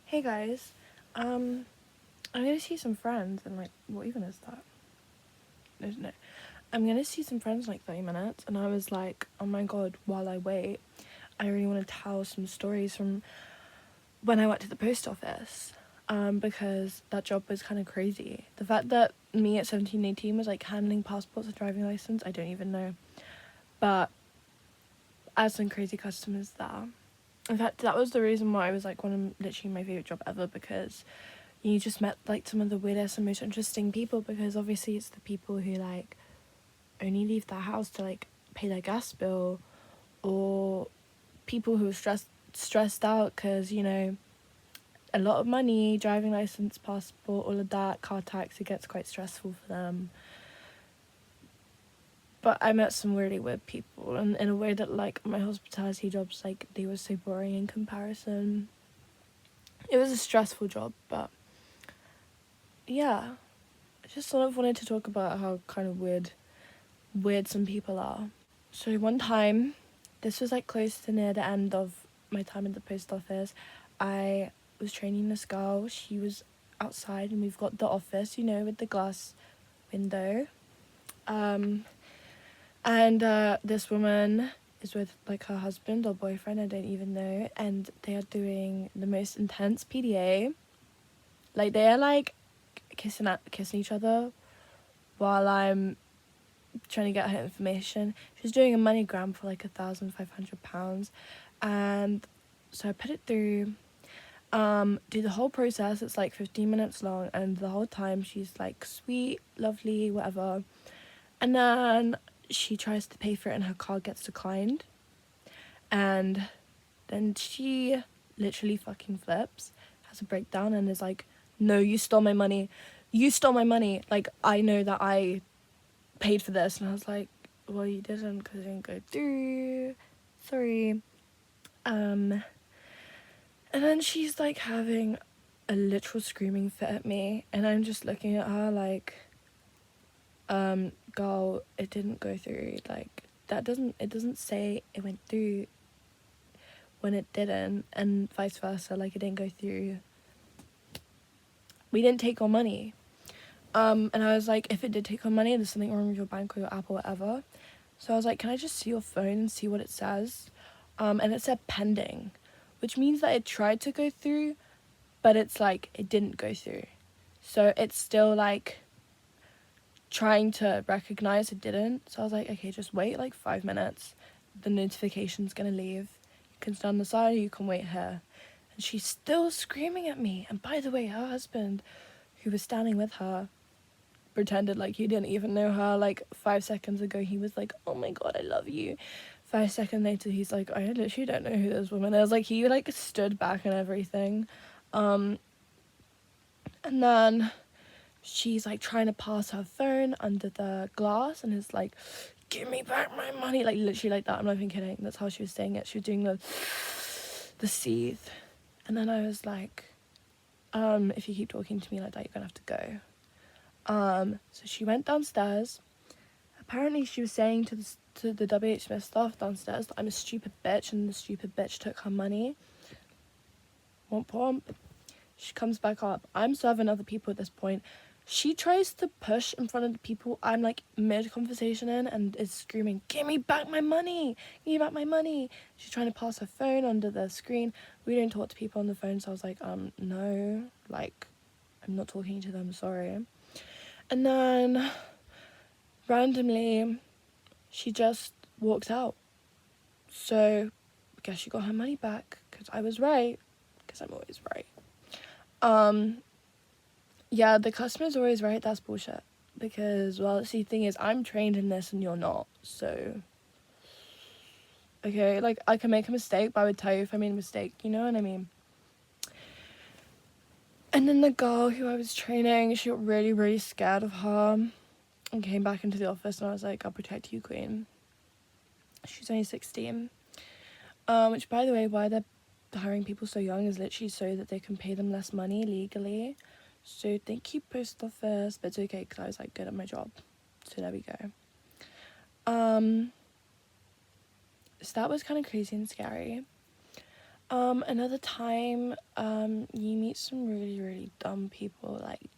Hey guys, I'm gonna see some friends and like, what even is that? I don't know. I'm gonna see some friends in like 30 minutes, and I was like, oh my god, while I wait, I really want to tell some stories from when I went to the post office. Because that job was kind of crazy. The fact that me at 17, 18 was like handling passports and driving license, I don't even know. But I had some crazy customers there. In fact, that was the reason why I was like one of literally my favorite job ever, because you just met like some of the weirdest and most interesting people, because obviously it's the people who like only leave their house to like pay their gas bill, or people who are stressed out because a lot of money, driving license, passport, all of that, car tax, it gets quite stressful for them. But I met some really weird people, and in a way that like my hospitality jobs, like they were so boring in comparison. It was a stressful job, but yeah, I just sort of wanted to talk about how kind of weird some people are. So one time, this was like close to near the end of my time in the post office, I was training this girl. She was outside, and we've got the office, with the glass window. Um, and this woman is with like her husband or boyfriend, I don't even know, and they are doing the most intense PDA. Like they are like kissing each other while I'm trying to get her information. She was doing a MoneyGram for like £1,500, and so I put it through. Do the whole process. It's like 15 minutes long, and the whole time she's like sweet, lovely, whatever. And then she tries to pay for it, and her card gets declined. And then she literally fucking flips, has a breakdown, and is like, "No, you stole my money. You stole my money. Like I know that I paid for this." And I was like, well, you didn't, because it didn't go through, sorry. And then she's like having a literal screaming fit at me, and I'm just looking at her like, girl, it didn't go through. Like it doesn't say it went through when it didn't, and vice versa. Like it didn't go through, we didn't take your money. And I was like, if it did take your money, there's something wrong with your bank or your app or whatever. So I was like, can I just see your phone and see what it says? And it said pending, which means that it tried to go through, but it's like it didn't go through. So it's still like trying to recognize it didn't. So I was like, okay, just wait like 5 minutes. The notification's gonna leave. You can stand on the side, or you can wait here. And she's still screaming at me. And by the way, her husband, who was standing with her, pretended like he didn't even know her. Like 5 seconds ago, he was like, "Oh my god, I love you." 5 seconds later, he's like, "I literally don't know who this woman is." Like he like stood back and everything, and then she's like trying to pass her phone under the glass, and is like, "Give me back my money!" Like literally like that. I'm not even kidding. That's how she was saying it. She was doing the seethe, and then I was like, "If you keep talking to me like that, you're gonna have to go." So she went downstairs. Apparently she was saying to the WH Smith staff downstairs that I'm a stupid bitch, and the stupid bitch took her money. Womp womp. She comes back up. I'm serving other people at this point. She tries to push in front of the people I'm like mid conversation in, and is screaming, "Give me back my money! Give me back my money!" She's trying to pass her phone under the screen. We don't talk to people on the phone, so I was like, no, like, I'm not talking to them, sorry. And then randomly she just walked out. So I guess she got her money back, because I was right, because I'm always right. Yeah, the customer's always right. That's bullshit. Because, well, see, the thing is, I'm trained in this and you're not. So, okay, like, I can make a mistake, but I would tell you if I made a mistake. You know what I mean? And then the girl who I was training, she got really, really scared of her and came back into the office, and I was like, I'll protect you, queen. She's only 16. Which, by the way, why they're hiring people so young is literally so that they can pay them less money legally. So thank you, post office, but it's okay because I was like good at my job. So there we go. So that was kind of crazy and scary. Another time, you meet some really, really dumb people. Like,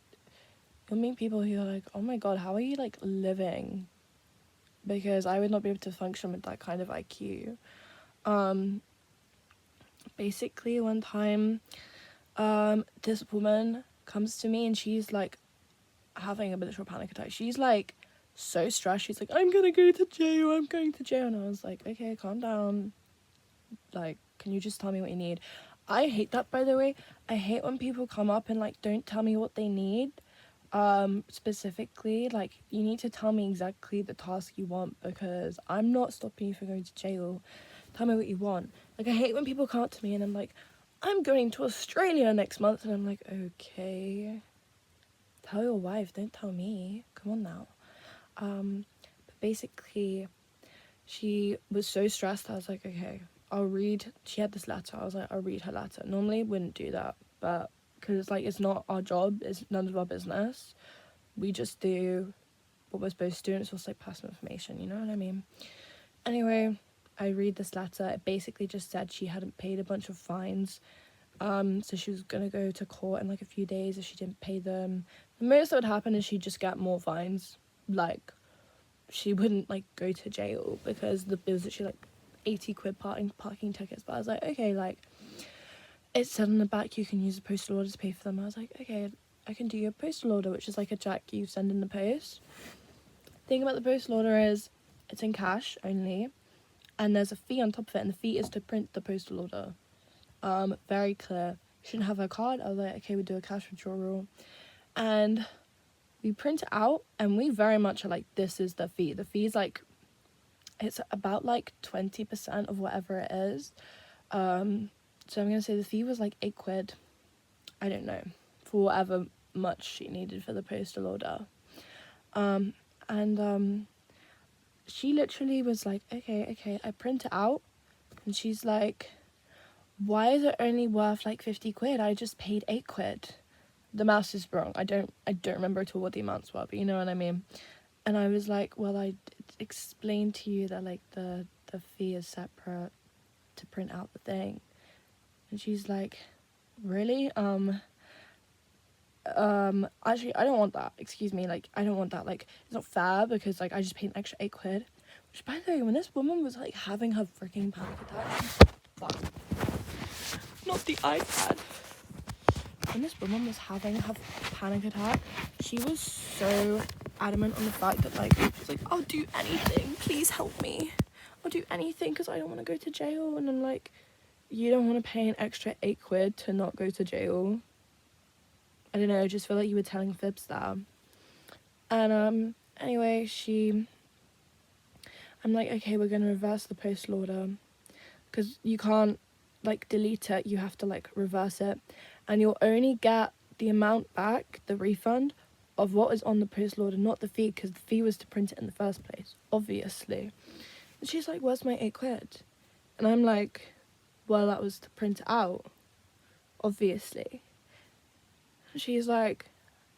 you'll meet people who are like, oh my god, how are you, like, living? Because I would not be able to function with that kind of IQ. Um, Basically, one time, this woman comes to me and she's, like, having a literal panic attack. She's, like, so stressed. She's like, I'm gonna go to jail, I'm going to jail. And I was like, okay, calm down. Like, can you just tell me what you need? I hate that, by the way. I hate when people come up and, like, don't tell me what they need. Specifically, like, you need to tell me exactly the task you want, because I'm not stopping you from going to jail. Tell me what you want. Like, I hate when people come up to me and I'm like, I'm going to Australia next month, and I'm like, okay, tell your wife, don't tell me, come on now. But basically, she was so stressed. I was like, okay, I'll read. She had this letter. I was like, I'll read her letter. Normally wouldn't do that, but because, like, it's not our job, it's none of our business. We just do what we're supposed to do, and it's also, like, personal information, you know what I mean? Anyway, I read this letter. It basically just said she hadn't paid a bunch of fines. So she was gonna go to court in, like, a few days if she didn't pay them. The most that would happen is she'd just get more fines. Like, she wouldn't, like, go to jail, because the bills that she, like, 80 quid parking tickets. But I was like, okay, like, it said on the back you can use a postal order to pay for them. I was like, okay, I can do your postal order, which is like a check you send in the post. Thing about the postal order is it's in cash only, and there's a fee on top of it, and the fee is to print the postal order. Very clear. You shouldn't have her card. I was like, okay, we do a cash withdrawal, and we print it out, and we very much are like, this is the fee. The fee is like, it's about like 20% of whatever it is. So I'm gonna say the fee was like 8 quid. I don't know, for whatever much she needed for the postal order. And she literally was like, okay, I print it out. And she's like, why is it only worth like 50 quid? I just paid 8 quid. The maths is wrong. I don't remember at all what the amounts were, but you know what I mean. And I was like, well, I explained to you that, like, the fee is separate to print out the thing. And she's like, really? Actually, I don't want that. Excuse me, like, I don't want that. Like, it's not fair, because, like, I just paid an extra 8 quid. Which, by the way, when this woman was, like, having her freaking panic attack, fuck, not the iPad. When this woman was having her panic attack, she was so adamant on the fact that, like, she's like, I'll do anything, please help me. I'll do anything because I don't want to go to jail. And I'm like, you don't want to pay an extra 8 quid to not go to jail? I don't know, I just feel like you were telling fibs there. And anyway, I'm like, okay, we're gonna reverse the postal order, because you can't, like, delete it, you have to, like, reverse it, and you'll only get the amount back, the refund, of what is on the postal order, not the fee, because the fee was to print it in the first place, obviously. And she's like, where's my 8 quid? And I'm like, well, that was to print it out, obviously. She's like,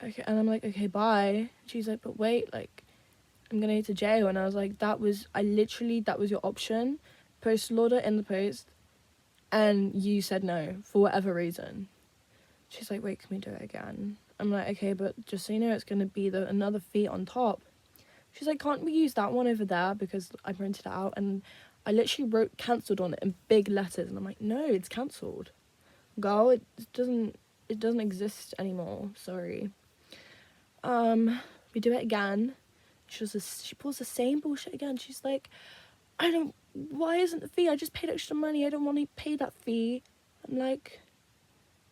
okay, and I'm like, okay, bye. She's like, but wait, like, I'm gonna go to jail. And I was like, that was your option, postal order in the post, and you said no for whatever reason. She's like, wait, can we do it again? I'm like, okay, but just so you know, it's gonna be another fee on top. She's like, can't we use that one over there, because I printed it out, and I literally wrote cancelled on it in big letters, and I'm like, no, it's cancelled, girl, it doesn't exist anymore, sorry. We do it again. She pulls the same bullshit again. She's like, why isn't the fee? I just paid extra money. I don't want to pay that fee. I'm like,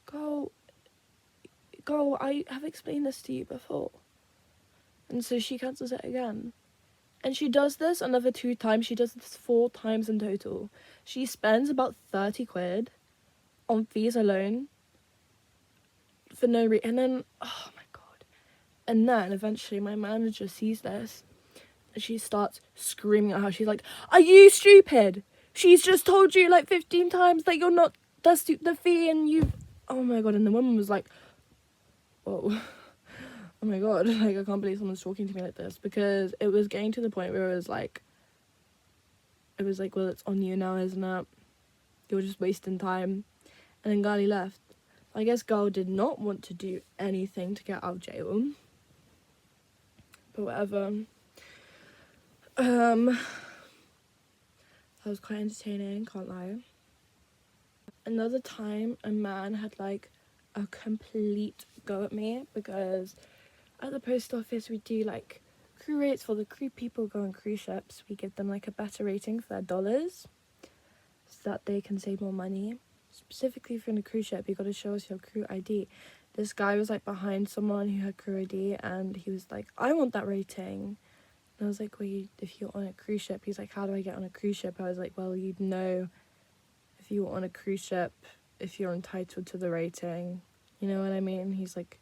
girl, I have explained this to you before. And so she cancels it again. And she does this another 2 times. She does this 4 times in total. She spends about 30 quid on fees alone for no reason. And then, oh my god. And then eventually my manager sees this, and she starts screaming at her. She's like, are you stupid? She's just told you like 15 times that you're not, that's the fee, and you, oh my god. And the woman was like, whoa, oh my god, like, I can't believe someone's talking to me like this, because it was getting to the point where it was like, well, it's on you now, isn't it? you're just wasting time. And then Girlie left. I guess girl did not want to do anything to get out of jail. But whatever. That was quite entertaining, can't lie. Another time a man had like a complete go at me because at the post office we do like crew rates for the crew people go on cruise ships. We give them like a better rating for their dollars so that they can save more money. Specifically if you're on a cruise ship, you got to show us your crew ID. This guy was like behind someone who had crew ID and he was like, I want that rating. And I was like, well, if you're on a cruise ship, he's like, how do I get on a cruise ship? I was like, well, you'd know if you were on a cruise ship, if you're entitled to the rating. You know what I mean? He's like,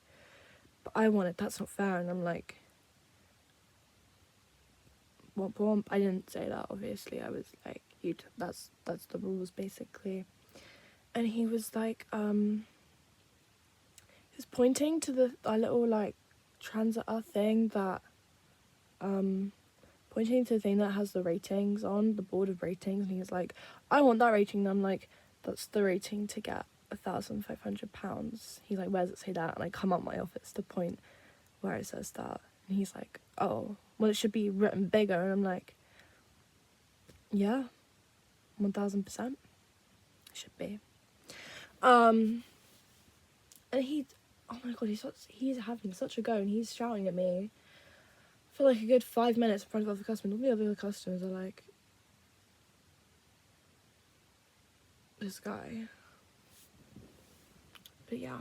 but I want it, that's not fair. And I'm like, womp womp. I didn't say that, obviously. I was like, that's the rules, basically. And he was like, he was pointing to our little like transit thing that pointing to the thing that has the ratings on the board of ratings, and he was like, I want that rating. And I'm like, that's the rating to get £1,500. He's like, where does it say that? And I come up my office to point where it says that, and he's like, oh, well, it should be written bigger. And I'm like, yeah, 1000% it should be. And oh my god, he's having such a go, and he's shouting at me for like a good 5 minutes in front of other customers. All the other customers are like, this guy. But yeah,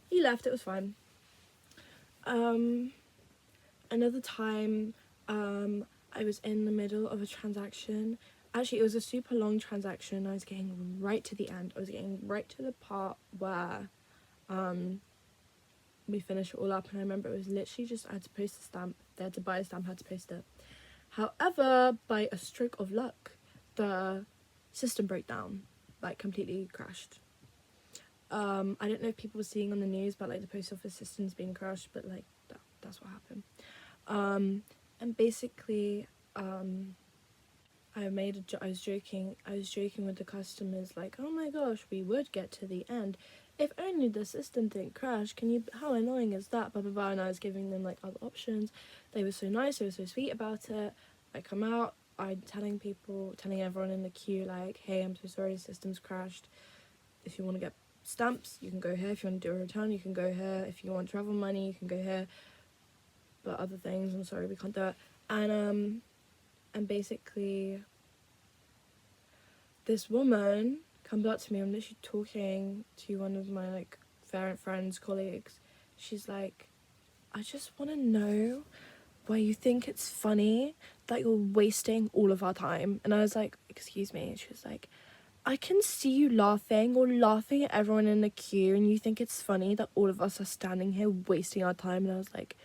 he left, it was fine. Another time, I was in the middle of a transaction. Actually, it was a super long transaction. I was getting right to the end. I was getting right to the part where we finished it all up, and I remember it was literally just, I had to post a stamp. They had to buy a stamp, I had to post it. However, by a stroke of luck, the system broke down, like completely crashed. I don't know if people were seeing on the news about like the post office systems being crashed, but like that's what happened. And basically, I was joking with the customers, like, oh my gosh, we would get to the end if only the system didn't crash. How annoying is that? Blah blah blah. And I was giving them like other options. They were so nice, they were so sweet about it. I come out, I'm telling everyone in the queue, like, hey, I'm so sorry, the system's crashed. If you want to get stamps, you can go here. If you want to do a return, you can go here. If you want travel money, you can go here. But other things, I'm sorry, we can't do it. And basically, this woman comes up to me. I'm literally talking to one of my like friends, colleagues. She's like, I just want to know why you think it's funny that you're wasting all of our time. And I was like, excuse me. And she was like, I can see you laughing at everyone in the queue, and you think it's funny that all of us are standing here wasting our time. And I was like,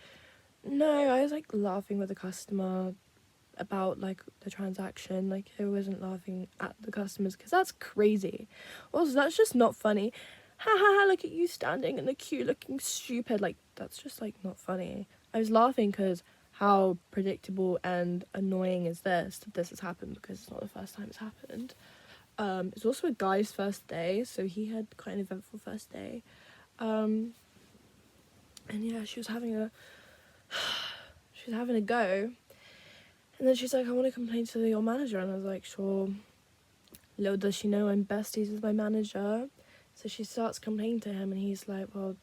no, I was like laughing with a customer about like the transaction. Like, I wasn't laughing at the customers because that's crazy. Also, that's just not funny. Ha ha ha, look at you standing in the queue looking stupid. Like, that's just like not funny. I was laughing because how predictable and annoying is this that this has happened, because it's not the first time it's happened. It's also a guy's first day, so he had quite an eventful first day. And yeah, she was having a go. And then she's like, I want to complain to your manager. And I was like, sure. Little does she know I'm besties with my manager. So she starts complaining to him, and he's like, well,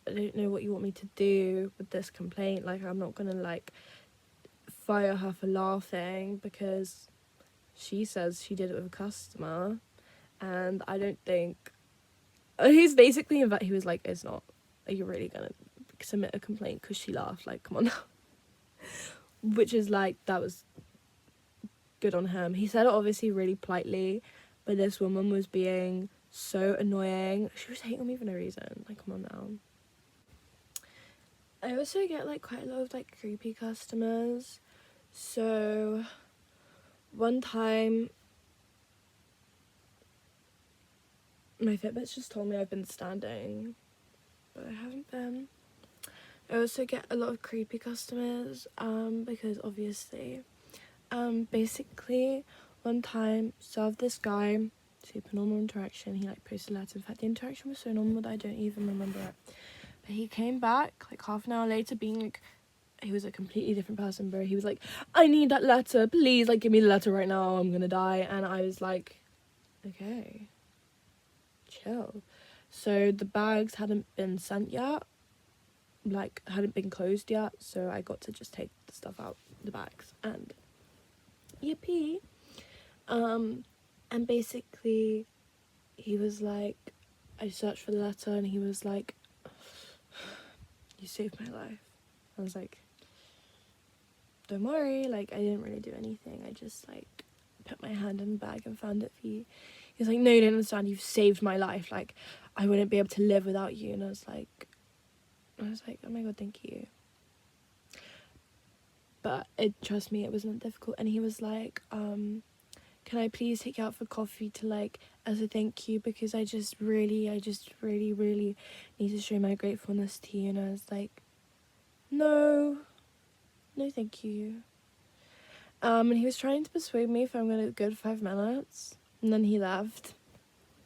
I don't know what you want me to do with this complaint. Like, I'm not going to, like, fire her for laughing because she says she did it with a customer. And I don't think... He's basically... He was like, it's not... Are you really going to submit a complaint because she laughed? Like, come on now. Which is like, that was good on him. He said it obviously really politely, but this woman was being so annoying. She was hating on me for no reason. Like, come on now. I also get like quite a lot of like creepy customers. So one time my Fitbit's just told me I've been standing, but I haven't been. I also get a lot of creepy customers, because obviously, basically, one time, served this guy super normal interaction. He like posted letters. In fact, the interaction was so normal that I don't even remember it. But he came back like half an hour later being like, he was a completely different person, bro. He was like, I need that letter, please, like give me the letter right now, I'm gonna die. And I was like, okay, chill. So the bags hadn't been sent yet, like hadn't been closed yet, so I got to just take the stuff out the bags and yippee. And basically he was like, I searched for the letter and he was like, you saved my life. I was like, don't worry, like I didn't really do anything, I just like put my hand in the bag and found it for you. He was like, no, you don't understand, you've saved my life, like I wouldn't be able to live without you. And I was like, oh my god, thank you. But trust me, it wasn't difficult. And he was like, can I please take you out for coffee to like as a thank you, because I just really need to show my gratefulness to you. And I was like, no thank you. And he was trying to persuade me if I'm gonna go to 5 minutes, and then he left.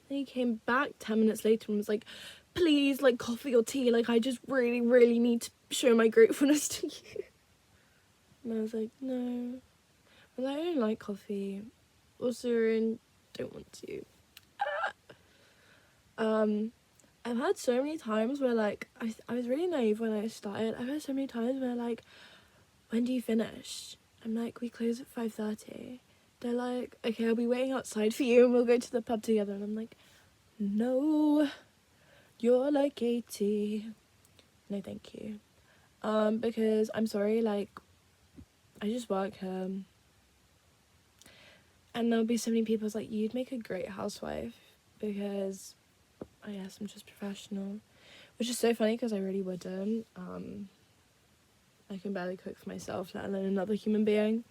Then he came back 10 minutes later and was like, please, like coffee or tea, like I just really need to show my gratefulness to you. And I was like, no, well, I don't like coffee, also I don't want to. I've had so many times where like I was really naive when I started. I've had so many times where like, when do you finish? I'm like, we close at 5:30. They're like, okay, I'll be waiting outside for you and we'll go to the pub together. And I'm like, no, you're like 80. No thank you. Because I'm sorry, like I just work here, and there'll be so many people like, you'd make a great housewife, because I guess I'm just professional, which is so funny because I really wouldn't. I can barely cook for myself, let alone another human being.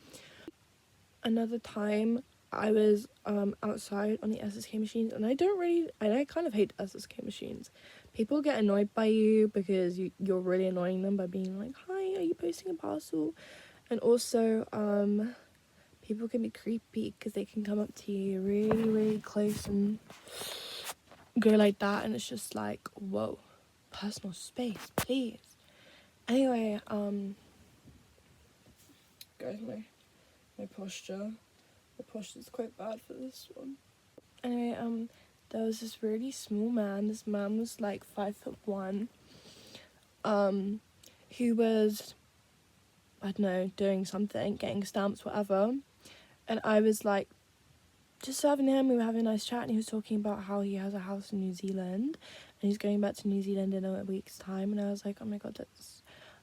Another time I was outside on the SSK machines, and I kind of hate SSK machines. People get annoyed by you because you're really annoying them by being like, hi, are you posting a parcel? And also people can be creepy because they can come up to you really close and go like that, and it's just like, whoa, personal space, please. Anyway, guys, my posture. The posture's quite bad for this one. Anyway, there was this really small man. This man was like 5'1", who was, I don't know, doing something, getting stamps, whatever. And I was like, just serving him. We were having a nice chat, and he was talking about how he has a house in New Zealand, and he's going back to New Zealand in a week's time. And I was like, oh my god,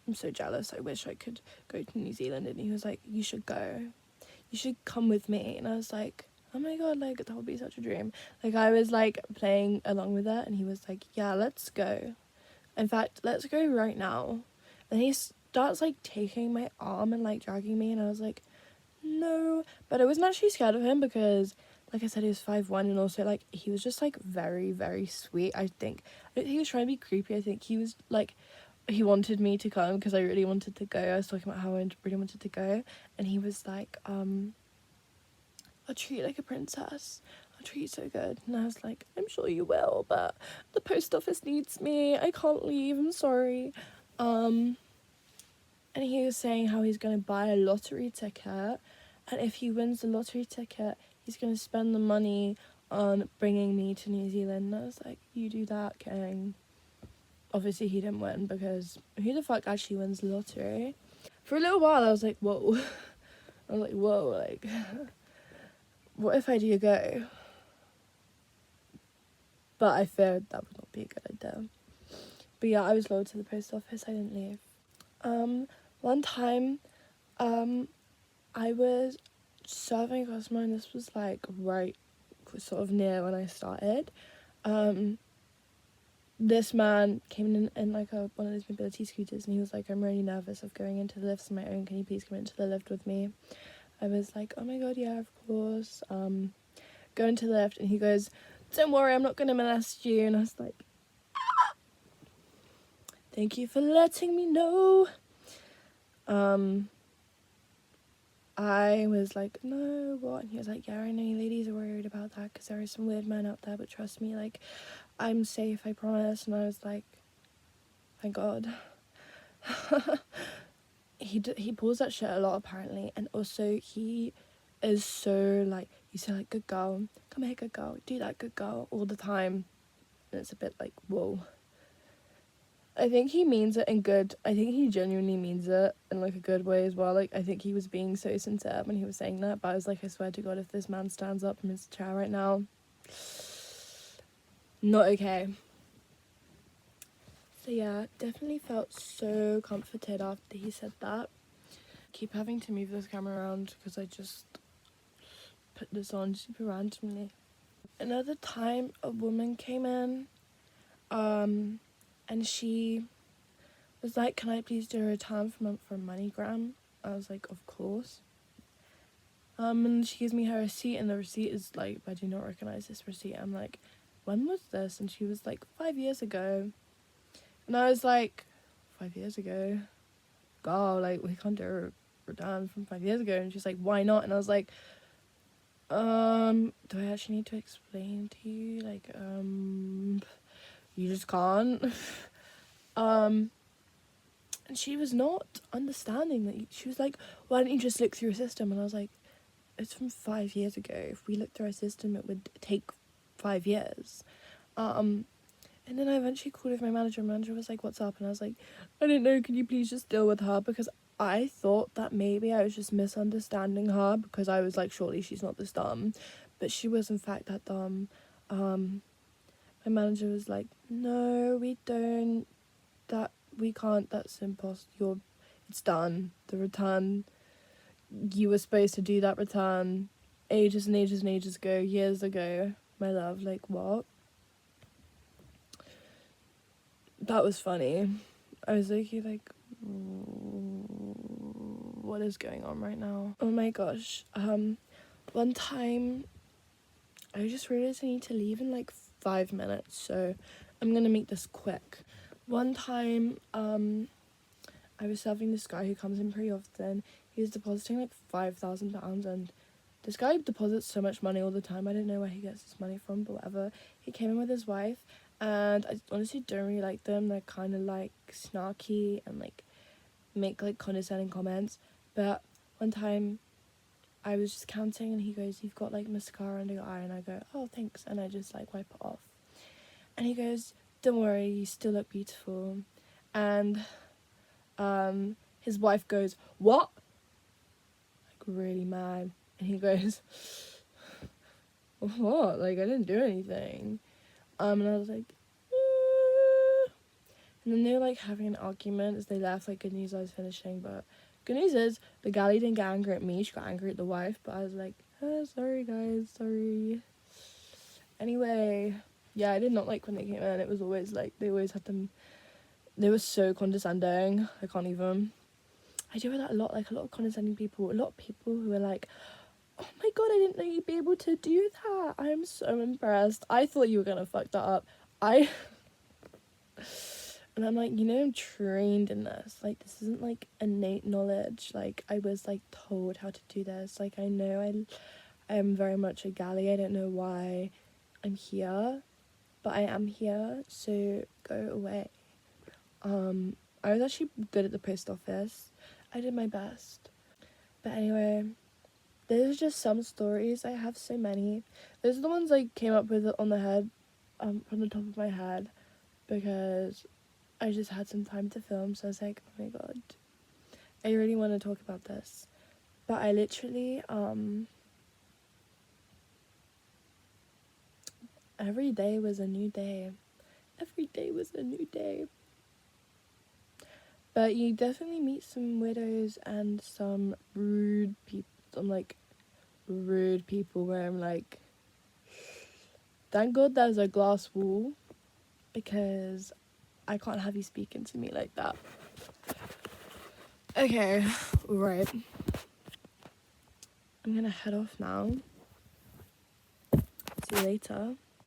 I'm so jealous. I wish I could go to New Zealand. And he was like, you should go. You should come with me. And I was like, oh my god, like that would be such a dream. Like I was like playing along with it, and he was like, yeah, let's go. In fact, let's go right now. And he starts like taking my arm and like dragging me, and I was like, no. But I wasn't actually scared of him because, like I said, he was 5'1", and also like he was just like very sweet. I think he was trying to be creepy. I think he was like, he wanted me to come because I really wanted to go. I was talking about how I really wanted to go, and he was like, I'll treat you like a princess, I'll treat you so good. And I was like, I'm sure you will, but the post office needs me, I can't leave, I'm sorry. And he was saying how he's going to buy a lottery ticket, and if he wins the lottery ticket, he's going to spend the money on bringing me to New Zealand. And I was like, you do that, King. Obviously he didn't win, because who the fuck actually wins the lottery? For a little while I was like, whoa. I was like, whoa, like, what if I do go? But I feared that would not be a good idea. But yeah, I was loyal to the post office, I didn't leave. One time, I was serving a customer, and this was like right sort of near when I started. This man came in like one of those mobility scooters, and he was like, I'm really nervous of going into the lifts on my own, can you please come into the lift with me? I was like, oh my god, yeah, of course. Go into the lift, and he goes, don't worry, I'm not gonna molest you. And I was like, thank you for letting me know. I was like, no, what? And he was like, yeah, I know you ladies are worried about that because there are some weird men out there, but trust me, like, I'm safe, I promise. And I was like, thank God. He pulls that shit a lot, apparently. And also, he is so, like, he's so, like, good girl, come here, good girl, do that, good girl, all the time. And it's a bit like, whoa. I think he means it in good. I think he genuinely means it in, like, a good way as well. Like, I think he was being so sincere when he was saying that. But I was like, I swear to God, if this man stands up from his chair right now, not okay. So yeah, definitely felt so comforted after he said that. Keep having to move this camera around because I just put this on super randomly. Another time a woman came in, and she was like, can I please do a return for MoneyGram? I was like, of course. And she gives me her receipt, and the receipt is like, I do not recognize this receipt. I'm like, when was this? And she was like, 5 years ago. And I was like, 5 years ago? God, like, we can't do a return from 5 years ago. And she's like, why not? And I was like, do I actually need to explain to you? Like, you just can't. And she was not understanding that. She was like, why don't you just look through your system? And I was like, it's from 5 years ago. If we looked through our system, it would take 5 years. And then I eventually called with my manager. My manager was like, what's up? And I was like, I don't know, can you please just deal with her? Because I thought that maybe I was just misunderstanding her, because I was like, surely she's not this dumb. But she was in fact that dumb. My manager was like, no, we can't, that's impossible. It's done. The return, you were supposed to do that return ages and ages and ages ago, years ago, my love. Like, what? That was funny. I was like, what is going on right now? Oh my gosh. One time, I just realized I need to leave in like 5 minutes, so I'm gonna make this quick. One time, I was serving this guy who comes in pretty often. He was depositing like £5,000, and this guy deposits so much money all the time. I don't know where he gets his money from, but whatever. He came in with his wife, and I honestly don't really like them. They're kind of like snarky and like make like condescending comments. But one time I was just counting, and he goes, you've got like mascara under your eye. And I go, oh, thanks. And I just like wipe it off. And he goes, don't worry, you still look beautiful. And his wife goes, what? Like, really mad. And he goes, what? Like, I didn't do anything. And I was like, and then they were like having an argument as they left. Like, good news, I was finishing, but good news is the galley didn't get angry at me. She got angry at the wife. But I was like, sorry guys, sorry. Anyway, yeah, I did not like when they came in. It was always like, they always had them, they were so condescending. I can't even. I deal with that a lot, like a lot of condescending people, a lot of people who are like, oh my god, I didn't know you'd be able to do that. I am so impressed. I thought you were gonna fuck that up. And I'm like, you know, I'm trained in this. Like, this isn't like innate knowledge. Like, I was like told how to do this. Like, I know I am very much a galley. I don't know why I'm here, but I am here, so go away. I was actually good at the post office. I did my best. But anyway, there's just some stories. I have so many. Those are the ones I came up with on the head, from the top of my head, because I just had some time to film. So I was like, oh my god, I really want to talk about this. But I literally, every day was a new day. Every day was a new day. But you definitely meet some widows and some rude people. Some like rude people where I'm like, thank god there's a glass wall, because I can't have you speaking to me like that. Okay, right. I'm gonna head off now. See you later.